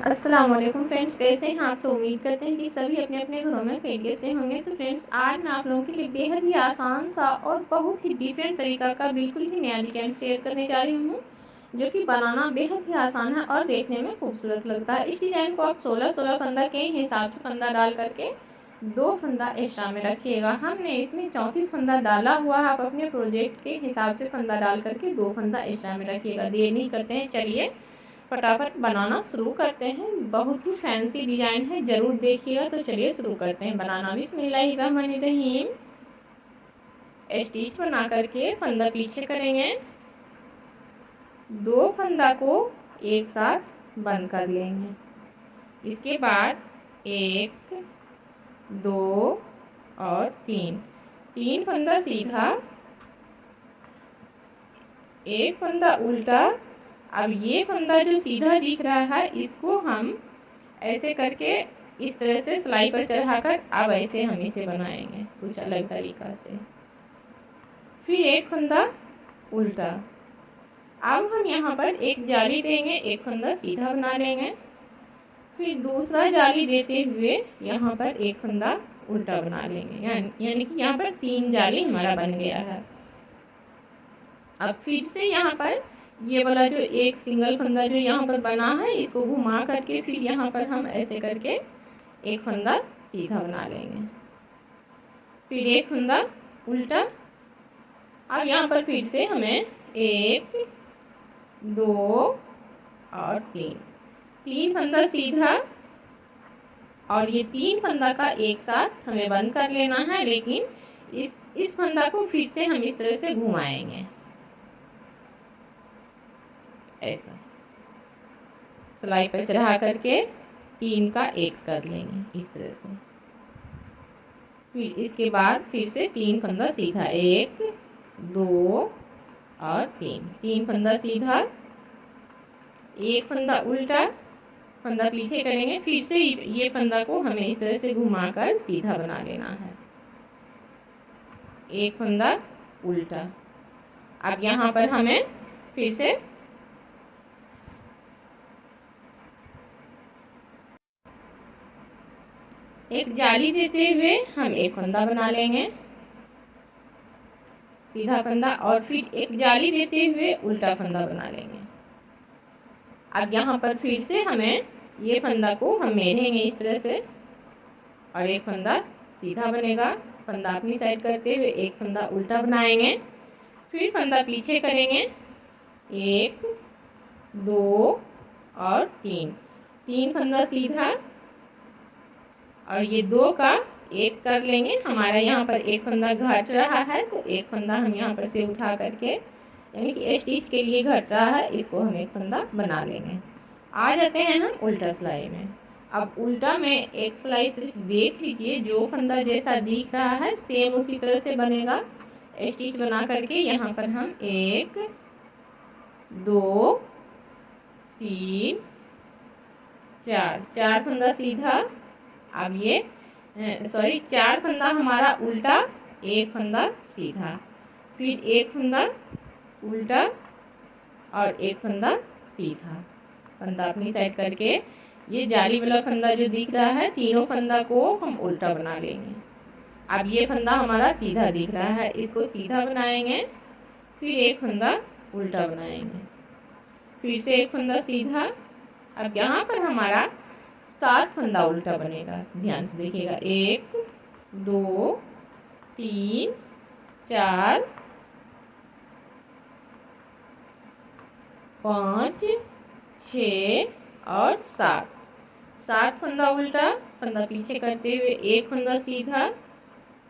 अस्सलाम वालेकुम फ्रेंड्स, कैसे हैं आप। तो उम्मीद करते हैं कि सभी अपने अपने घरों में खैरियत से होंगे। तो फ्रेंड्स, आज मैं आप लोगों के लिए बेहद ही आसान सा और बहुत ही डिफरेंट तरीका का बिल्कुल ही नया डिजाइन शेयर करने जा रही हूँ, जो कि बनाना बेहद ही आसान है और देखने में खूबसूरत लगता है। इस डिजाइन को आप 16-16 फंदा के हिसाब से फंदा डाल करके 2 फंदा एक्स्ट्रा में रखिएगा। हमने इसमें 34 फंदा डाला हुआ है। आप अपने प्रोजेक्ट के हिसाब से फंदा डाल करके 2 फंदा एक्स्ट्रा में रखिएगा। देर नहीं करते हैं, चलिए फटाफट बनाना शुरू करते हैं। बहुत ही फैंसी डिजाइन है, जरूर देखिएगा। तो चलिए शुरू करते हैं बनाना। बिस्मिल्लाहिर्रहमानिर्रहीम। स्टिच बना करके फंदा पीछे करेंगे, 2 फंदा को एक साथ बंद कर लेंगे। इसके बाद 1, 2 और 3 फंदा सीधा, 1 फंदा उल्टा। अब ये फंदा जो सीधा दिख रहा है, इसको हम ऐसे करके इस तरह से सिलाई पर चढ़ाकर अब ऐसे हम इसे बनाएंगे कुछ अलग तरीका से। फिर 1 फंदा उल्टा। अब हम यहाँ पर एक जाली देंगे, 1 फंदा सीधा बना लेंगे। फिर दूसरा जाली देते हुए यहाँ पर 1 फंदा उल्टा बना लेंगे, यानी कि यहाँ पर 3 जाली हमारा बन गया है। अब फिर से यहाँ पर ये वाला जो एक सिंगल फंदा जो यहाँ पर बना है, इसको घुमा करके फिर यहाँ पर हम ऐसे करके 1 फंदा सीधा बना लेंगे। फिर 1 फंदा उल्टा। अब यहाँ पर फिर से हमें 1, 2 और 3 फंदा सीधा, और ये 3 फंदा का एक साथ हमें बंद कर लेना है। लेकिन इस फंदा को फिर से हम इस तरह से घुमाएंगे, ऐसा सिलाई पर चढ़ा करके 3 का 1 कर लेंगे इस तरह से। फिर इसके बाद फिर से 3 फंदा सीधा, 1, 2 और 3 फंदा सीधा, 1 फंदा उल्टा, फंदा पीछे करेंगे। फिर से ये फंदा को हमें इस तरह से घुमाकर सीधा बना लेना है, 1 फंदा उल्टा। अब यहाँ पर हमें फिर से एक जाली देते हुए हम 1 फंदा बना लेंगे सीधा फंदा, और फिर एक जाली देते हुए उल्टा फंदा बना लेंगे। अब यहाँ पर फिर से हमें ये फंदा को हम मेढ़ेंगे इस तरह से, और 1 फंदा सीधा बनेगा। फंदा अपनी साइड करते हुए 1 फंदा उल्टा बनाएंगे। फिर फंदा पीछे करेंगे, 1, 2 और 3 फंदा सीधा, और ये 2 का 1 कर लेंगे। हमारा यहाँ पर 1 फंदा घट रहा है, तो 1 फंदा हम यहाँ पर से उठा करके, यानी कि स्टिच के लिए घट रहा है, इसको हम 1 फंदा बना लेंगे। आ जाते हैं हम उल्टा सिलाई में। अब उल्टा में एक सिलाई सिर्फ देख लीजिए, जो फंदा जैसा दिख रहा है सेम उसी तरह से बनेगा। स्टिच बना करके यहाँ पर हम 1, 2, 3, 4 फंदा सीधा। अब ये 4 फंदा हमारा उल्टा, 1 फंदा सीधा, फिर 1 फंदा उल्टा और 1 फंदा सीधा। फंदा अपनी साइड करके ये जाली वाला फंदा जो दिख रहा है, तीनों फंदा को हम उल्टा बना लेंगे। अब ये फंदा हमारा सीधा दिख रहा है, इसको सीधा बनाएंगे। फिर 1 फंदा उल्टा बनाएंगे, फिर से 1 फंदा सीधा। अब यहाँ पर हमारा 7 फंदा उल्टा बनेगा, ध्यान से देखिएगा। 1, 2, 3, 4, 5, 6 और 7 फंदा उल्टा, फंदा पीछे करते हुए 1 फंदा सीधा,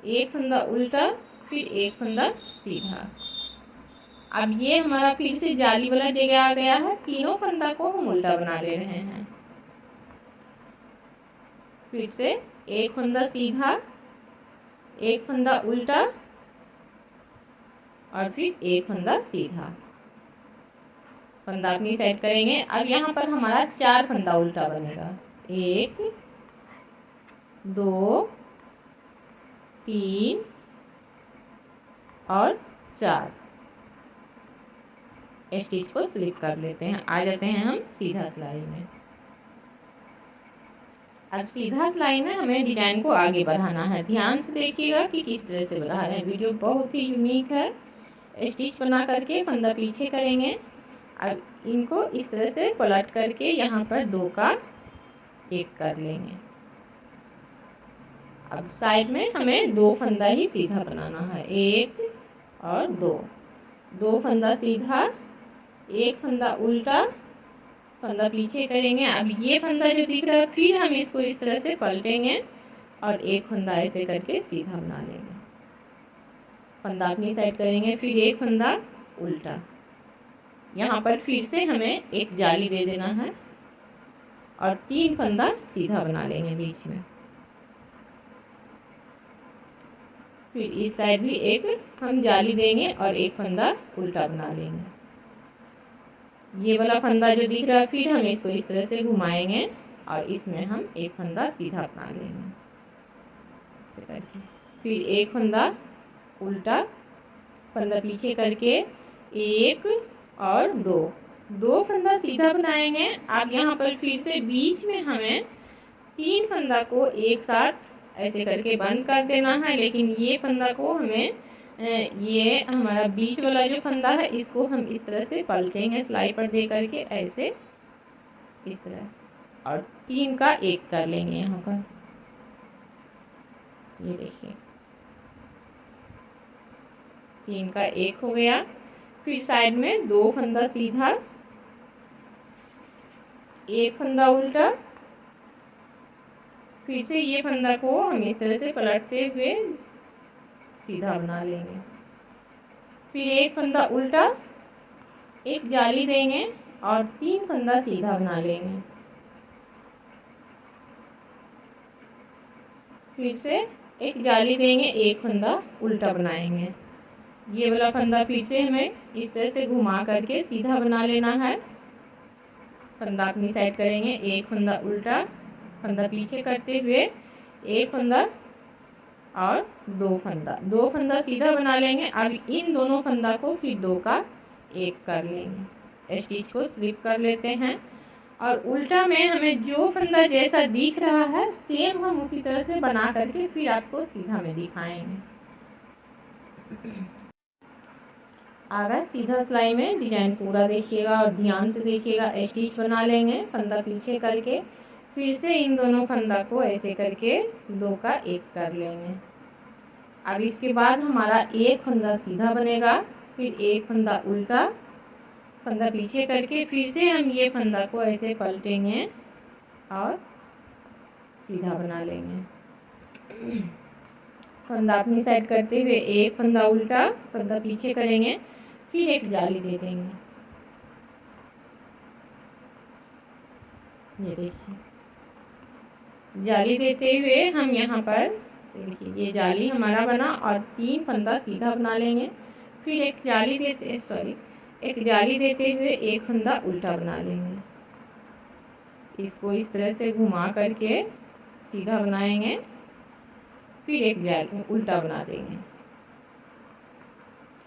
1 फंदा उल्टा, फिर 1 फंदा सीधा। अब ये हमारा फिर से जाली वाला जगह आ गया है, तीनों फंदा को हम उल्टा बना ले रहे हैं। फिर से 1 फंदा सीधा, 1 फंदा उल्टा और फिर 1 फंदा सीधा। फंदा अपनी साइड करेंगे। अब यहाँ पर हमारा 4 फंदा उल्टा बनेगा, 1, 2, 3 और 4। स्टिच को स्लिप कर लेते हैं। आ जाते हैं हम सीधा सिलाई में। अब सीधा सिलाई में हमें डिजाइन को आगे बढ़ाना है। ध्यान से देखिएगा कि किस तरह से बढ़ा रहे हैं। वीडियो बहुत ही यूनिक है। स्टिच बना करके फंदा पीछे करेंगे। अब इनको इस तरह से पलट करके यहाँ पर 2 का 1 कर लेंगे। अब साइड में हमें 2 फंदा ही सीधा बनाना है, 1 और 2 फंदा सीधा, 1 फंदा उल्टा, फंदा पीछे करेंगे। अब ये फंदा जो दिख रहा है फिर हम इसको इस तरह से पलटेंगे और 1 फंदा ऐसे करके सीधा बना लेंगे। फंदा अपनी साइड करेंगे, फिर 1 फंदा उल्टा। यहाँ पर फिर से हमें एक जाली दे देना है और 3 फंदा सीधा बना लेंगे बीच में। फिर इस साइड भी एक हम जाली देंगे और 1 फंदा उल्टा बना लेंगे। ये वाला फंदा जो दिख रहा है फिर हम इसको इस तरह से घुमाएंगे और इसमें हम 1 फंदा सीधा बना लेंगे ऐसे करके। फिर 1 फंदा उल्टा, फंदा पीछे करके 1 और 2 फंदा सीधा बनाएंगे। अब यहाँ पर फिर से बीच में हमें 3 फंदा को एक साथ ऐसे करके बंद कर देना है। लेकिन ये फंदा को हमें ये हमारा बीच वाला जो फंदा है इसको हम इस तरह से पलटेंगे सिलाई पर दे करके ऐसे इस तरह, और 3 का 1 कर लेंगे यहाँ पर। ये देखिए 3 का 1 हो गया। फिर साइड में 2 फंदा सीधा, 1 फंदा उल्टा, फिर से ये फंदा को हम इस तरह से पलटते हुए सीधा बना लेंगे। फिर 1 फंदा उल्टा, एक जाली देंगे और 3 फंदा सीधा बना लेंगे। फिर से एक जाली देंगे, 1 फंदा उल्टा बनाएंगे। ये वाला फंदा फिर से हमें इस तरह से घुमा करके सीधा बना लेना है। फंदा अपनी साइड करेंगे, 1 फंदा उल्टा, फंदा पीछे करते हुए 1 फंदा और 2 फंदा सीधा बना लेंगे। अब इन दोनों फंदा को फिर 2 का 1 कर लेंगे। स्टिच को स्लिप कर लेते हैं और उल्टा में हमें जो फंदा जैसा दिख रहा है सेम हम उसी तरह से बना करके फिर आपको सीधा में दिखाएंगे। आगे सीधा सिलाई में डिजाइन पूरा देखिएगा और ध्यान से देखिएगा। स्टिच बना लेंगे फंदा पीछे करके, फिर से इन दोनों फंदा को ऐसे करके 2 का 1 कर लेंगे। अब इसके बाद हमारा 1 फंदा सीधा बनेगा, फिर 1 फंदा उल्टा, फंदा पीछे करके फिर से हम ये फंदा को ऐसे पलटेंगे और सीधा बना लेंगे। फंदा अपनी साइड करते हुए 1 फंदा उल्टा, फंदा पीछे करेंगे, फिर एक जाली दे देंगे। ये देखिए जाली देते हुए हम यहाँ पर देखिए ये जाली हमारा बना और 3 फंदा सीधा बना लेंगे। फिर एक जाली देते हुए 1 फंदा उल्टा बना लेंगे। इसको इस तरह से घुमा करके सीधा बनाएंगे, फिर एक जाली उल्टा बना देंगे।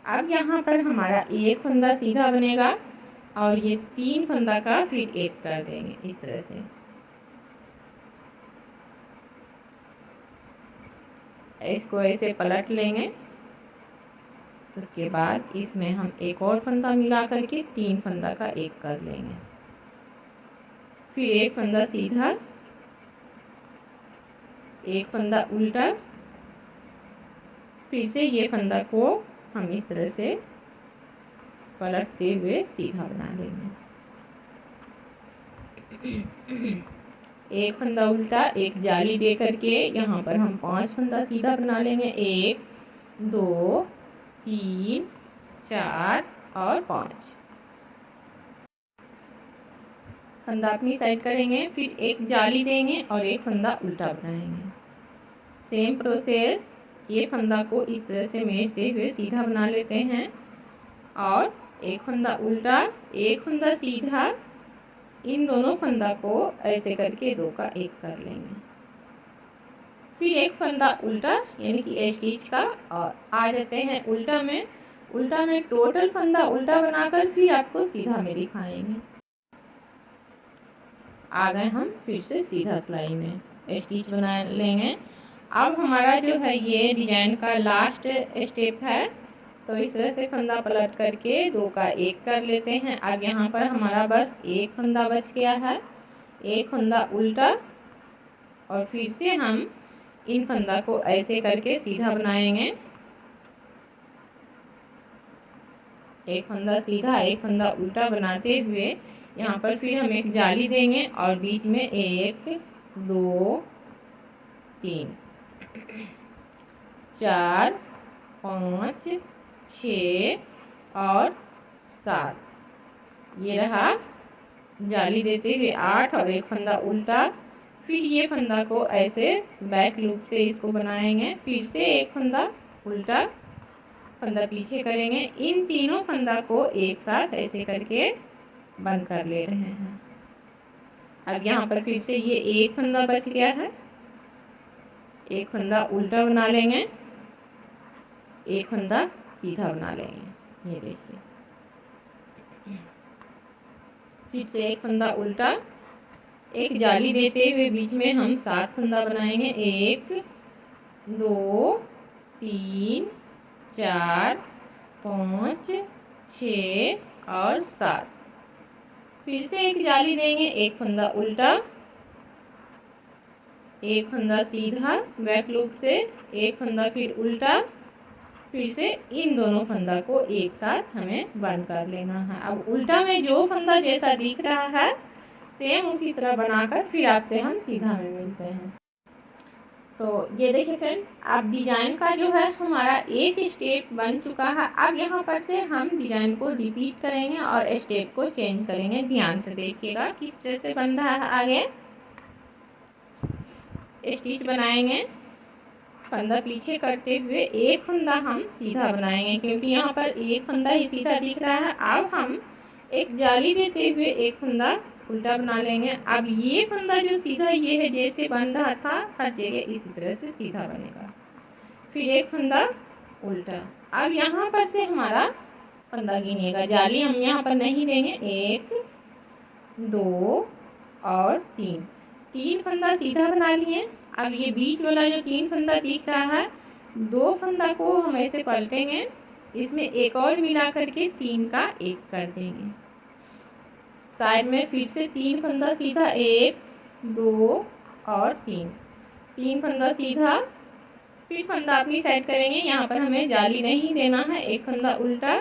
अब यहाँ पर हमारा 1 फंदा सीधा बनेगा और ये 3 फंदा का फिर 1 कर देंगे इस तरह से। इसको ऐसे पलट लेंगे। उसके बाद इसमें हम एक और फंदा मिला करके 3 फंदा का 1 कर लेंगे। फिर 1 फंदा सीधा, 1 फंदा उल्टा, फिर से ये फंदा को हम इस तरह से पलटते हुए सीधा बना लेंगे। 1 फंदा उल्टा, एक जाली दे करके यहाँ पर हम 5 फंदा सीधा बना लेंगे। 1 2 3 4 और 5 फंदा अपनी साइड करेंगे, फिर एक जाली देंगे और 1 फंदा उल्टा बनाएंगे। सेम प्रोसेस, ये फंदा को इस तरह से मेजते हुए सीधा बना लेते हैं और 1 फंदा उल्टा, 1 फंदा सीधा, इन दोनों फंदा को ऐसे करके 2 का 1 कर लेंगे। फिर 1 फंदा उल्टा यानी कि स्टिच का और आ जाते हैं उल्टा में टोटल फंदा उल्टा बनाकर फिर आपको सीधा में दिखाएंगे। आ गए हम फिर से सीधा सिलाई में। स्टिच बना लेंगे। अब हमारा जो है ये डिजाइन का लास्ट स्टेप है, तो इस तरह से फंदा पलट करके 2 का 1 कर लेते हैं। अब यहाँ पर हमारा बस एक फंदा बच गया है, एक फंदा उल्टा, और फिर से हम इन फंदा को ऐसे करके सीधा बनाएंगे। एक फंदा सीधा एक फंदा उल्टा बनाते हुए यहाँ पर फिर हम एक जाली देंगे और बीच में 1 2 3 4 5 6 और 7, ये रहा जाली देते हुए 8 और एक फंदा उल्टा। फिर ये फंदा को ऐसे बैक लूप से इसको बनाएंगे, फिर से एक फंदा उल्टा, फंदा पीछे करेंगे। इन तीनों फंदा को एक साथ ऐसे करके बंद कर ले रहे हैं। अब यहाँ पर फिर से ये एक फंदा बच गया है, एक फंदा उल्टा बना लेंगे, एक फंदा सीधा बना लेंगे। ये देखिए, फिर से एक फंदा उल्टा, एक जाली देते हुए बीच में हम 7 फंदा बनाएंगे। 1 2 3 4 5 6 और 7, फिर से एक जाली देंगे, एक फंदा उल्टा, एक फंदा सीधा बैक लूप से, एक फंदा फिर उल्टा, फिर से इन दोनों फंदा को एक साथ हमें बंद कर लेना है। अब उल्टा में जो फंदा जैसा दिख रहा है सेम उसी तरह बनाकर फिर आपसे हम सीधा में मिलते हैं। तो ये देखिए फ्रेंड, अब डिजाइन का जो है हमारा एक स्टेप बन चुका है। अब यहाँ पर से हम डिजाइन को रिपीट करेंगे और स्टेप को चेंज करेंगे। ध्यान से देखिएगा किस तरह से बन रहा है। आगे स्टिच बनाएंगे, फंदा पीछे करते हुए एक फंदा हम सीधा बनाएंगे, क्योंकि यहाँ पर एक फंदा ही सीधा दिख रहा है। अब हम एक जाली देते हुए एक फंदा उल्टा बना लेंगे। अब ये फंदा जो सीधा ये है जैसे बन रहा था हर जगह इसी तरह से सीधा बनेगा, फिर एक फंदा उल्टा। अब यहाँ पर से हमारा फंदा गिनेगा, जाली हम यहाँ पर नहीं देंगे। 1 2 और 3 फंदा सीधा बना लिए। अब ये बीच वाला जो 3 फंदा दिख रहा है, 2 फंदा को हम ऐसे पलटेंगे, इसमें एक और मिला करके 3 का 1 कर देंगे। साइड में फिर से 3 फंदा सीधा, 1 2 और 3 फंदा सीधा, फिर फंदा अपनी साइड करेंगे। यहाँ पर हमें जाली नहीं देना है, एक फंदा उल्टा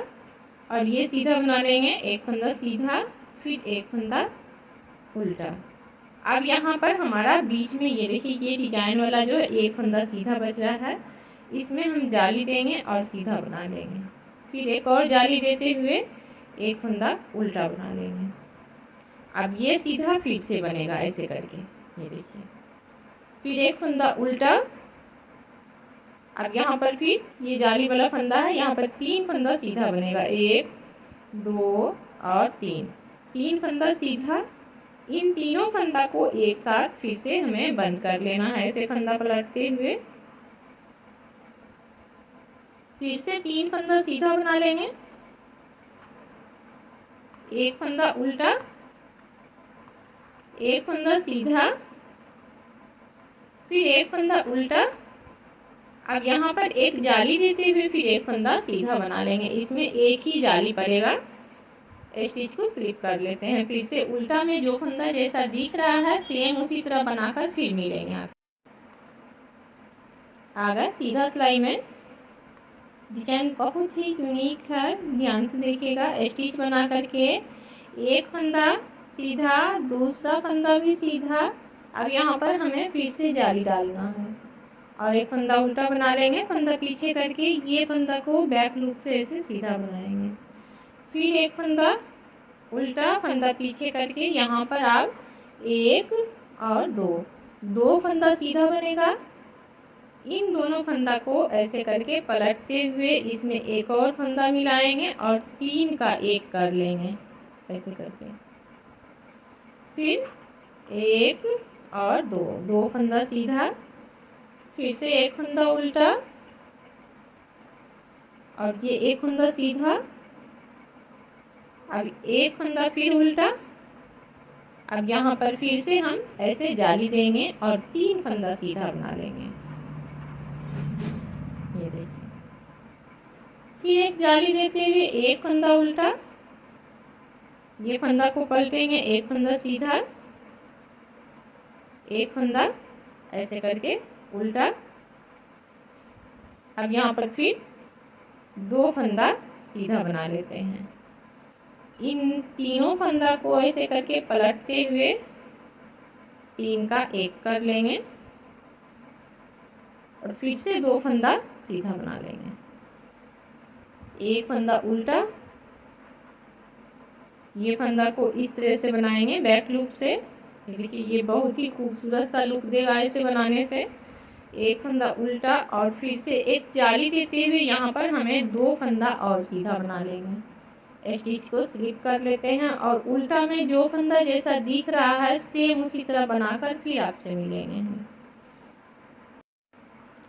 और ये सीधा बना लेंगे, एक फंदा सीधा फिर एक फंदा उल्टा। अब यहाँ पर हमारा बीच में ये देखिए ये डिजाइन वाला जो एक फंदा सीधा बच रहा है, इसमें हम जाली देंगे और सीधा बना लेंगे, फिर एक और जाली देते हुए एक फंदा उल्टा बना लेंगे। अब ये सीधा फिर से बनेगा ऐसे करके, ये देखिए, फिर एक फंदा उल्टा। अब यहाँ पर फिर ये जाली वाला फंदा है, यहाँ पर 3 फंदा सीधा बनेगा, 1 2 और 3 फंदा सीधा। इन तीनों फंदा को एक साथ फिर से हमें बंद कर लेना है, ऐसे फंदा पलटते हुए फिर से 3 फंदा सीधा बना लेंगे, एक फंदा उल्टा, एक फंदा सीधा फिर एक फंदा उल्टा। अब यहाँ पर एक जाली देते हुए फिर एक फंदा सीधा बना लेंगे, इसमें एक ही जाली पड़ेगा। स्टिच को स्लिप कर लेते हैं, फिर से उल्टा में जो फंदा जैसा दिख रहा है सेम उसी तरह बनाकर फिर मिलेंगे आप। आ गए सीधा सिलाई में। डिजाइन बहुत ही यूनिक है, ध्यान से देखिएगा। स्टिच बना करके एक फंदा सीधा, दूसरा फंदा भी सीधा। अब यहाँ पर हमें फिर से जाली डालना है और एक फंदा उल्टा बना लेंगे, फंदा पीछे करके ये फंदा को बैक लूप से ऐसे सीधा बनाएंगे, फिर एक फंदा उल्टा, फंदा पीछे करके यहाँ पर आप 1 और 2 फंदा सीधा बनेगा। इन दोनों फंदा को ऐसे करके पलटते हुए इसमें एक और फंदा मिलाएंगे और 3 का 1 कर लेंगे ऐसे करके, फिर 1 और 2 फंदा सीधा, फिर से एक फंदा उल्टा और ये एक फंदा सीधा। अब एक फंदा फिर उल्टा। अब यहाँ पर फिर से हम ऐसे जाली देंगे और 3 फंदा सीधा बना लेंगे। ये देखिए, फिर एक जाली देते हुए एक फंदा उल्टा, ये फंदा को पलटेंगे, एक फंदा सीधा, एक फंदा ऐसे करके उल्टा। अब यहाँ पर फिर 2 फंदा सीधा बना लेते हैं। इन तीनों फंदा को ऐसे करके पलटते हुए 3 का 1 कर लेंगे और फिर से 2 फंदा सीधा बना लेंगे, एक फंदा उल्टा। ये फंदा को इस तरह से बनाएंगे बैक लूप से। देखिए, ये बहुत ही खूबसूरत सा लुक देगा ऐसे बनाने से। एक फंदा उल्टा और फिर से एक जाली देते हुए यहाँ पर हमें 2 फंदा और सीधा बना लेंगे। स्टिच को स्लिप कर लेते हैं और उल्टा में जो फंदा जैसा दिख रहा है सेम उसी तरह बनाकर फिर आपसे मिलेंगे हम।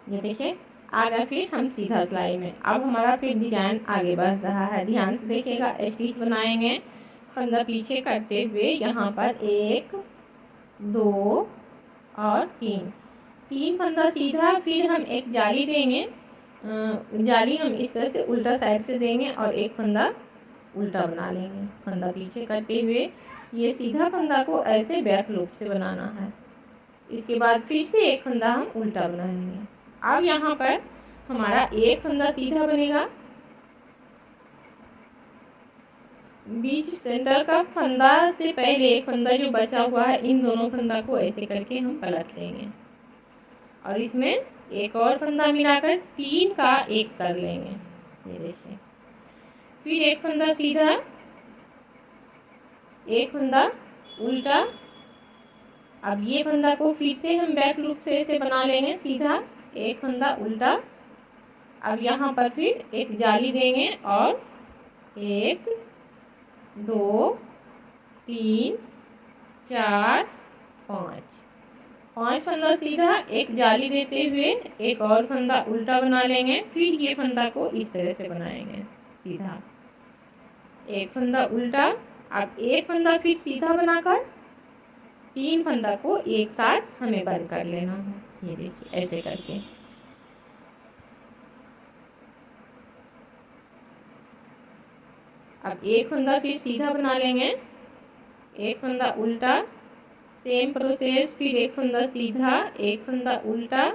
ये देखिए, आ गया फिर हम सीधा सिलाई में। अब हमारा फिर डिजाइन आगे बढ़ रहा है, ध्यान से देखिएगा। स्टिच बनाएंगे फंदा पीछे करते हुए, यहाँ पर 1 2 और 3 फंदा सीधा, फिर हम एक जाली देंगे। जाली हम इस तरह से उल्टा साइड से देंगे और एक फंदा उल्टा बना लेंगे फंदा पीछे करते हुए। ये सीधा फंदा को ऐसे बैक लूप से बनाना है। इसके बाद फिर से एक फंदा हम उल्टा बनाएंगे। अब यहाँ पर हमारा एक फंदा सीधा बनेगा, बीच सेंटर का फंदा से पहले एक फंदा जो बचा हुआ है, इन दोनों फंदा को ऐसे करके हम पलट लेंगे और इसमें एक और फंदा मिलाकर 3 का 1 कर लेंगे। ये देखिए, फिर एक फंदा सीधा, एक फंदा उल्टा। अब ये फंदा को फिर से हम बैक लूप से ऐसे बना लेंगे सीधा, एक फंदा उल्टा। अब यहाँ पर फिर एक जाली देंगे और 1 2 3 4 5 फंदा सीधा, एक जाली देते हुए एक और फंदा उल्टा बना लेंगे। फिर ये फंदा को इस तरह से बनाएंगे सीधा, एक फंदा उल्टा। अब एक फंदा फिर सीधा बनाकर 3 फंदा को एक साथ हमें बंद कर लेना है। ये देखिए, ऐसे करके। अब एक फंदा फिर सीधा बना लेंगे, एक फंदा उल्टा, सेम प्रोसेस। फिर एक फंदा सीधा, एक फंदा उल्टा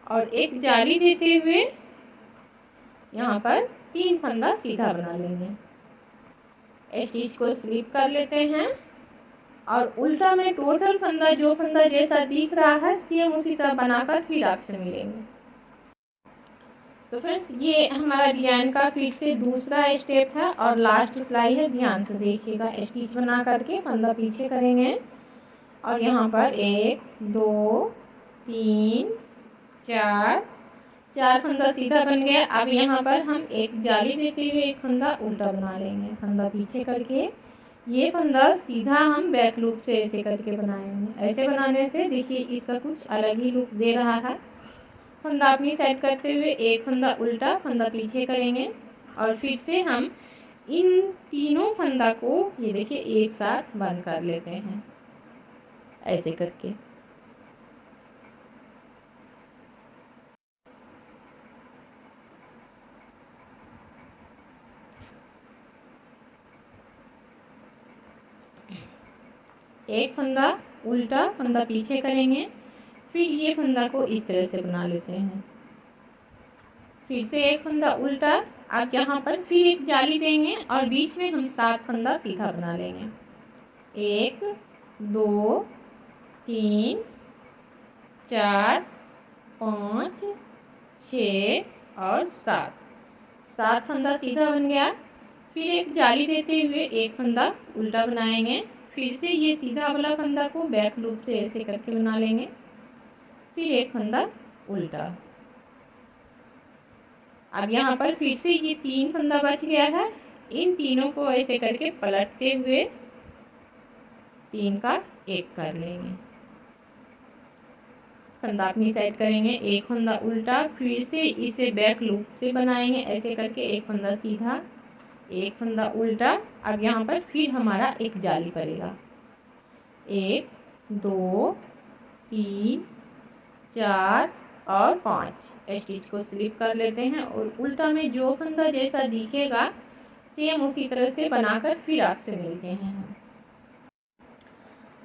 और एक जाली देते हुए यहाँ पर 3 फंदा सीधा बना लेंगे। स्टिच को स्लिप कर लेते हैं और उल्टा में टोटल फंदा जो फंदा जैसा दिख रहा है सेम उसी तरह बनाकर फिर आपसे मिलेंगे। तो फ्रेंड्स, ये हमारा डिजाइन का फिर से दूसरा स्टेप है और लास्ट सिलाई है। ध्यान से देखिएगा, स्टिच बना करके फंदा पीछे करेंगे और यहाँ पर 1 2 3 4 फंदा सीधा बन गया। अब यहाँ पर हम एक जाली देते हुए एक फंदा उल्टा बना लेंगे फंदा पीछे करके। ये फंदा सीधा हम बैक लूप से ऐसे करके बनाएंगे। ऐसे बनाने से देखिए इसका कुछ अलग ही लुक दे रहा है। फंदा अपनी साइड करते हुए एक फंदा उल्टा, फंदा पीछे करेंगे और फिर से हम इन तीनों फंदा को ये देखिए एक साथ बंद कर लेते हैं ऐसे करके। एक फंदा उल्टा, फंदा पीछे करेंगे, फिर ये फंदा को इस तरह से बना लेते हैं। फिर से एक फंदा उल्टा। अब यहाँ पर फिर एक जाली देंगे और बीच में हम 7 फंदा सीधा बना लेंगे। 1 2 3 4 5 6 और 7 फंदा सीधा बन गया। फिर एक जाली देते हुए एक फंदा उल्टा बनाएंगे। फिर से ये सीधा वाला फंदा को बैक लूप से ऐसे करके बना लेंगे, फिर एक फंदा उल्टा। अब यहाँ पर फिर से ये 3 फंदा बच गया है। इन तीनों को ऐसे करके पलटते हुए 3 का 1 कर लेंगे। फंदा अपनी साइड करेंगे, एक फंदा उल्टा, फिर से इसे बैक लूप से बनाएंगे ऐसे करके। एक फंदा सीधा, एक फंदा उल्टा। अब यहाँ पर फिर हमारा एक जाली पड़ेगा। 1 2 3 4 और 5 स्टिच को स्लिप कर लेते हैं और उल्टा में जो फंदा जैसा दिखेगा सेम उसी तरह से बनाकर फिर आपसे मिलते हैं।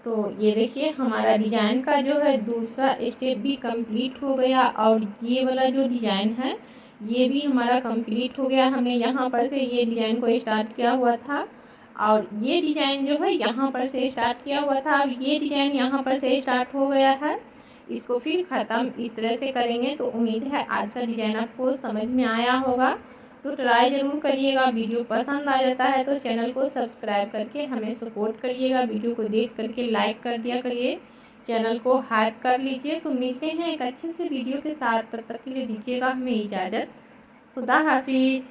तो ये देखिए हमारा डिजाइन का जो है दूसरा स्टेप भी कंप्लीट हो गया और ये वाला जो डिजाइन है ये भी हमारा कंप्लीट हो गया। हमने यहाँ पर से ये डिजाइन को स्टार्ट किया हुआ था और ये डिजाइन जो है यहाँ पर से स्टार्ट किया हुआ था। अब ये डिजाइन यहाँ पर से स्टार्ट हो गया है, इसको फिर ख़त्म इस तरह से करेंगे। तो उम्मीद है आज का डिजाइन आपको समझ में आया होगा, तो ट्राई ज़रूर करिएगा। वीडियो पसंद आ जाता है तो चैनल को सब्सक्राइब करके हमें सपोर्ट करिएगा। वीडियो को देख करके लाइक कर दिया करिए, चैनल को हाइप कर लीजिए। तो मिलते हैं एक अच्छे से वीडियो के साथ, तब तक के लिए दीजिएगा हमें इजाज़त। खुदा हाफिज़।